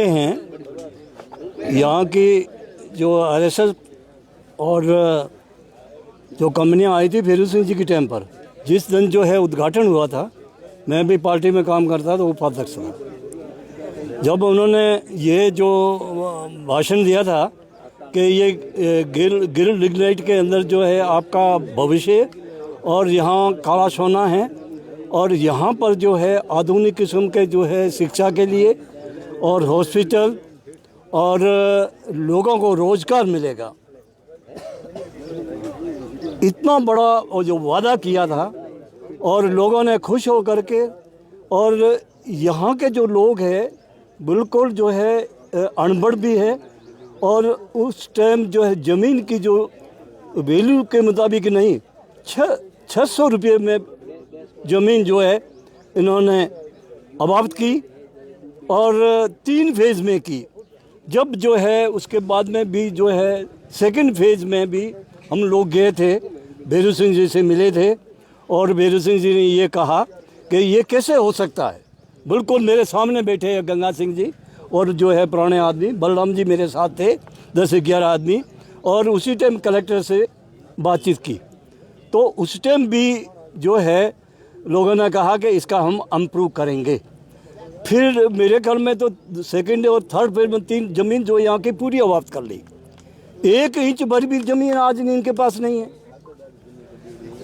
हैं यहाँ की जो आरएसएस और जो कंपनियां आई थी फेरू सिंह जी के टाइम पर, जिस दिन जो है उद्घाटन हुआ था, मैं भी पार्टी में काम करता तो उपाध्यक्ष था। जब उन्होंने ये जो भाषण दिया था कि ये गिल लिग्नाइट के अंदर जो है आपका भविष्य और यहाँ काला सोना है और यहाँ पर जो है आधुनिक किस्म के जो है शिक्षा के लिए और हॉस्पिटल और लोगों को रोजगार मिलेगा, इतना बड़ा जो वादा किया था और लोगों ने खुश हो करके, और यहाँ के जो लोग हैं बिल्कुल जो है अनपढ़ भी है और उस टाइम जो है ज़मीन की जो वैल्यू के मुताबिक नहीं 600 रुपये में ज़मीन जो है इन्होंने अबावत की और 3 फेज़ में की। जब जो है उसके बाद में भी जो है सेकंड फेज़ में भी हम लोग गए थे, भैरू सिंह जी से मिले थे और भैरू सिंह जी ने ये कहा कि ये कैसे हो सकता है। बिल्कुल मेरे सामने बैठे हैं गंगा सिंह जी और जो है पुराने आदमी बलराम जी मेरे साथ थे, 10-11 आदमी, और उसी टाइम कलेक्टर से बातचीत की तो उस टाइम भी जो है लोगों ने कहा कि इसका हम इम्प्रूव करेंगे। फिर मेरे ख्याल में तो सेकंड और थर्ड फेज में 3 ज़मीन जो यहाँ की पूरी अबावत कर ली, 1 इंच भर भी ज़मीन आज इनके पास नहीं है।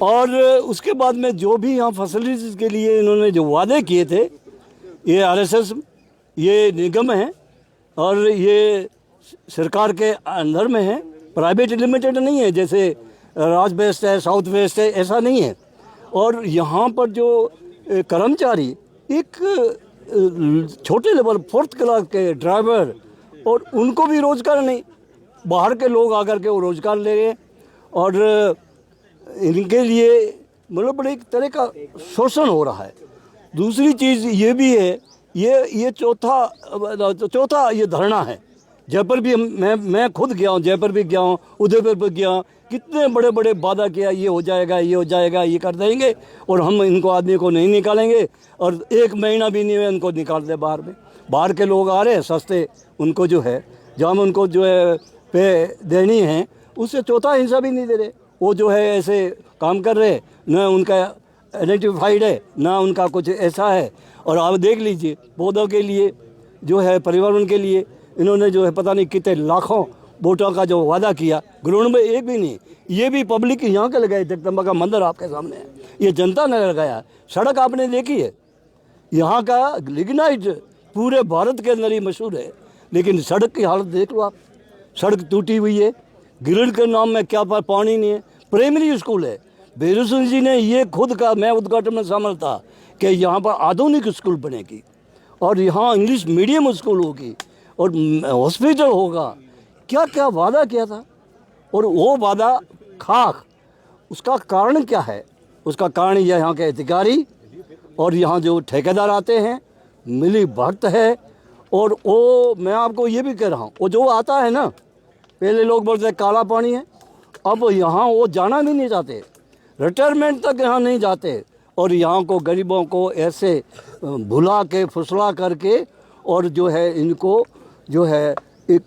और उसके बाद में जो भी यहाँ फैसिलिटीज़ के लिए इन्होंने जो वादे किए थे, ये आरएसएस ये निगम है और ये सरकार के अंदर में है, प्राइवेट लिमिटेड नहीं है जैसे राज वेस्ट है, साउथ वेस्ट है, ऐसा नहीं है। और यहाँ पर जो कर्मचारी एक छोटे लेवल 4th क्लास के ड्राइवर, और उनको भी रोज़गार नहीं, बाहर के लोग आकर के वो रोज़गार ले रहे हैं और इनके लिए मतलब बड़े एक तरह का शोषण हो रहा है। दूसरी चीज़ ये भी है, ये चौथा ये धरना है। जयपुर भी मैं खुद गया हूँ, जयपुर भी गया हूँ, उदयपुर भी गया हूँ, कितने बड़े बड़े वादा किया, ये हो जाएगा, ये हो जाएगा, ये कर देंगे और हम इनको आदमी को नहीं निकालेंगे, और 1 महीना भी नहीं हुआ इनको निकाल दे बाहर में। बाहर के लोग आ रहे हैं सस्ते, उनको जो है जहाँ उनको जो है पे देनी है उससे चौथा हिस्सा भी नहीं दे रहे। वो जो है ऐसे काम कर रहे, न उनका आइडेंटिफाइड है ना उनका कुछ ऐसा है। और आप देख लीजिए पौधों के लिए जो है पर्यावरण के लिए इन्होंने जो है पता नहीं कितने लाखों वोटों का जो वादा किया, ग्राउंड में एक भी नहीं। ये भी पब्लिक यहाँ के लगाए, जगदम्बा का मंदिर आपके सामने है, ये जनता ने लगाया। सड़क आपने देखी है, यहाँ का लिग्नाइट पूरे भारत के अंदर ही मशहूर है, लेकिन सड़क की हालत देख लो आप, सड़क टूटी हुई है, ग्रिड के नाम में क्या पानी नहीं है। प्राइमरी स्कूल है, भैरू सिंह जी ने ये खुद कहा, मैं उद्घाटन में शामिल था, कि यहाँ पर आधुनिक स्कूल बनेगी और यहाँ इंग्लिश मीडियम स्कूल होगी और हॉस्पिटल होगा। क्या क्या वादा किया था और वो वादा खाक। उसका कारण क्या है? उसका कारण यह यहाँ के अधिकारी और यहाँ जो ठेकेदार आते हैं, मिली भगत है। और वो मैं आपको ये भी कह रहा हूँ, वो जो आता है ना, पहले लोग बोलते काला पानी है, अब यहाँ वो जाना भी नहीं चाहते, रिटायरमेंट तक यहाँ नहीं जाते और यहाँ को गरीबों को ऐसे भुला के फुसला करके और जो है इनको जो है एक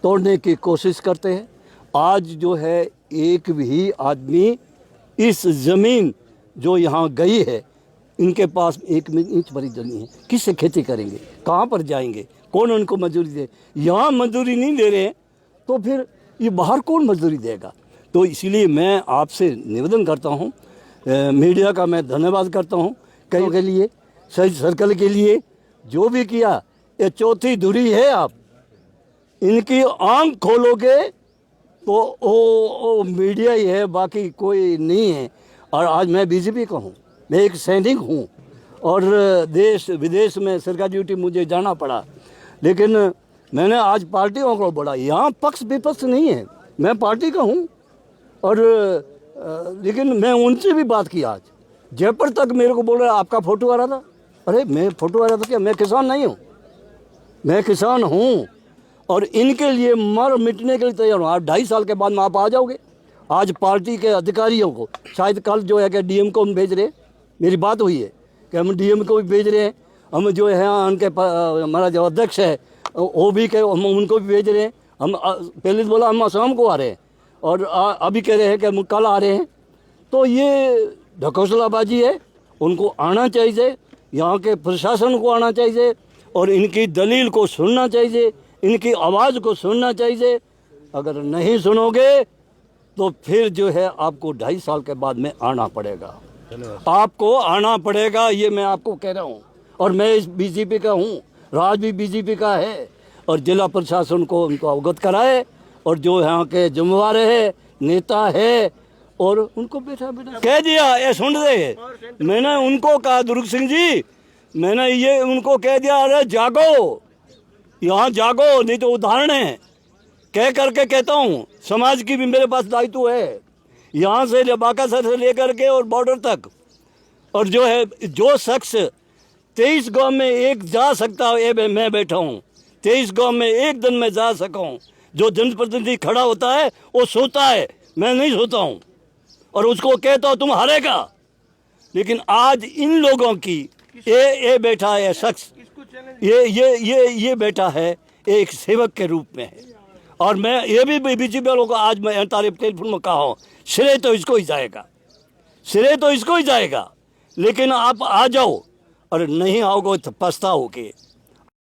तोड़ने की कोशिश करते हैं। आज जो है एक भी आदमी इस ज़मीन जो यहाँ गई है, इनके पास 1 इंच भरी ज़मीन है, किससे खेती करेंगे, कहाँ पर जाएंगे, कौन उनको मजदूरी दे? यहाँ मजदूरी नहीं दे रहे तो फिर ये बाहर कौन मजदूरी देगा? तो इसीलिए मैं आपसे निवेदन करता हूँ, मीडिया का मैं धन्यवाद करता हूँ, कई के लिए सही सर्कल के लिए जो भी किया। ये चौथी धुरी है, आप इनकी आंख खोलोगे तो वो मीडिया ही है, बाकी कोई नहीं है। और आज मैं बीजेपी का हूँ, मैं एक सैनिक हूँ और देश विदेश में सरकारी ड्यूटी मुझे जाना पड़ा, लेकिन मैंने आज पार्टियों को बढ़ा। यहाँ पक्ष विपक्ष नहीं है, मैं पार्टी का हूँ और लेकिन मैं उनसे भी बात की। आज जयपुर तक मेरे को बोल रहे आपका फ़ोटो आ रहा था। अरे मैं फ़ोटो आ रहा था क्या? मैं किसान नहीं हूँ, मैं किसान हूँ और इनके लिए मर मिटने के लिए तैयार हूँ। आप 2.5 साल के बाद में आप आ जाओगे। आज पार्टी के अधिकारियों को शायद कल जो है कि डीएम को हम भेज रहे हैं, मेरी बात हुई है कि हम डीएम को भी भेज रहे हैं। हम जो है उनके हमारा जो अध्यक्ष है वो भी कह हम उनको भी भेज रहे हैं। हम पहले तो बोला हम शाम को आ रहे हैं और अभी कह रहे हैं कि हम कल आ रहे हैं। तो ये ढकोसलाबाजी है। उनको आना चाहिए, यहाँ के प्रशासन को आना चाहिए और इनकी दलील को सुनना चाहिए, इनकी आवाज़ को सुनना चाहिए। अगर नहीं सुनोगे तो फिर जो है आपको 2.5 साल के बाद में आना पड़ेगा, आपको आना पड़ेगा। ये मैं आपको कह रहा हूँ। और मैं इस बीजेपी का हूँ, राज भी बीजेपी का है। और जिला प्रशासन को उनको अवगत कराए और जो यहाँ के जिम्मेवार है, नेता है, और उनको बैठा कह दिया। ये सुन दे, मैंने उनको कहा दुर्ग सिंह जी, मैंने ये उनको कह दिया, अरे जागो, यहाँ जागो, नहीं तो उदाहरण है। कह करके कहता हूँ, समाज की भी मेरे पास दायित्व है, यहाँ से बाकासर से लेकर के और बॉर्डर तक। और जो है, जो शख्स 23 गांव में एक जा सकता है, मैं बैठा हूँ 23 गांव में एक दिन में जा सकूँ। जो जनप्रतिनिधि खड़ा होता है वो सोता है, मैं नहीं सोता हूँ। और उसको कहता हूँ तुम हारेगा। लेकिन आज इन लोगों की ये बैठा है शख्स, ये बैठा है एक सेवक के रूप में है। और मैं ये भी बीजेपी वालों को आज मैं तारीफ टेलीफोन में कहा हूँ, श्रेय तो इसको ही जाएगा, श्रेय तो इसको ही जाएगा। लेकिन आप आ जाओ, और नहीं आओगे तो पछताओगे।